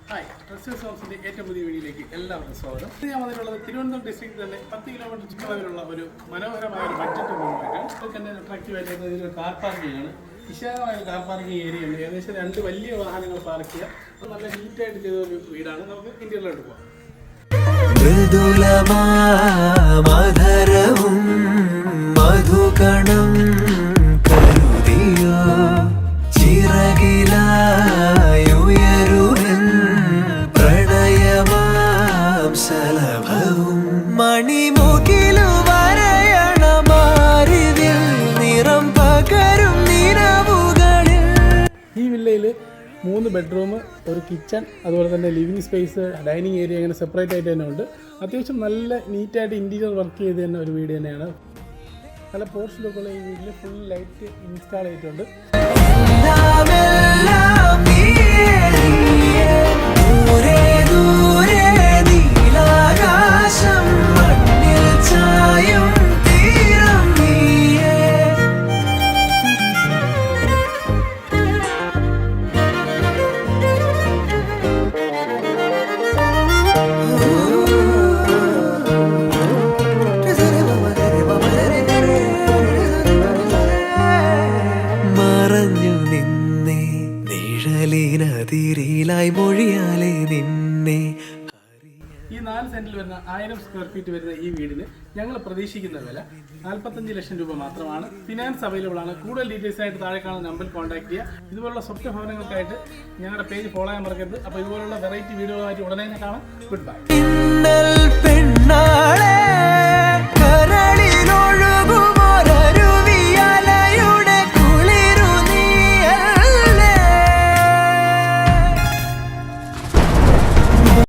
Hi, dressers ഹൗസിൻ്റെ ഏറ്റവും പുതിയ വീഡിയോയിലേക്ക് എല്ലാവർക്കും സ്വാഗതം. ഇത് ഞാൻ വന്നിട്ടുള്ളത് തിരുവനന്തപുരം ഡിസ്ട്രിക്റ്റിൽ തന്നെ 10 കിലോമീറ്റർ ചുറ്റളവിലുള്ള ഒരു മനോഹരമായ ഒരു ബഡ്ജറ്റ് ഹോമായിട്ടാണ്. ഇത് തന്നെ അട്രാക്റ്റീവ് ആയിട്ടുള്ള ഇതിലൊരു കാർ പാർക്കിംഗ് ആണ്. വിശാലമായ കാർ പാർക്കിംഗ് ഏരിയ ഉണ്ട്. ഏകദേശം 2 വലിയ വാഹനങ്ങൾ പാർക്ക് ചെയ്യുക. അത് നല്ല നീറ്റായിട്ട് ചെയ്ത ഒരു വീടാണ്. നമുക്ക് ഇന്ത്യയിലോട്ട് പോകാം. മധുകണം കരുതിയോ ചിറകിലായുയരുവൻ പ്രണയമാം ശലഭവും മണിമുകിലു വരയണമാരിതിൽ നിറം പകരും നിലവുകളിൽ. ഈ വില്ലയിൽ 3 ബെഡ്റൂം, ഒരു കിച്ചൺ, അതുപോലെ തന്നെ ലിവിങ് സ്പേസ്, ഡൈനിങ് ഏരിയ അങ്ങനെ സെപ്പറേറ്റ് ആയിട്ട് തന്നെ ഉണ്ട്. അത്യാവശ്യം നല്ല നീറ്റായിട്ട് ഇൻറ്റീരിയർ വർക്ക് ചെയ്ത് തന്നെ ഒരു വീട് തന്നെയാണ്. നല്ല പോർച്ച് ലുക്കുള്ള ഈ വീട്ടിൽ ഫുൾ ലൈറ്റ് ഇൻസ്റ്റാൾ ചെയ്തിട്ടുണ്ട്. നിഴലിനതിരിലായി മൊഴിയാലേ നിന്നെ. ഈ 4 സെന്റിൽ വരുന്ന 1000 സ്ക്വയർ ഫീറ്റ് വരുന്ന ഈ വീടിന് ഞങ്ങൾ പ്രതീക്ഷിക്കുന്ന വില 45 ലക്ഷം രൂപ മാത്രമാണ്. ഫിനാൻസ് അവൈലബിൾ ആണ്. കൂടുതൽ ഡീറ്റെയിൽസ് ആയിട്ട് താഴെ കാണുന്ന നമ്പറിൽ കോൺടാക്ട് ചെയ്യുക. ഇതുപോലുള്ള സ്വപ്ന ഭവനങ്ങൾക്കായിട്ട് ഞങ്ങളുടെ പേജ് ഫോളോ ചെയ്യാൻ മറക്കരുത്. അപ്പോൾ ഇതുപോലുള്ള വെറൈറ്റി വീഡിയോകളായിട്ട് ഉടനെ തന്നെ കാണാം. Good bye.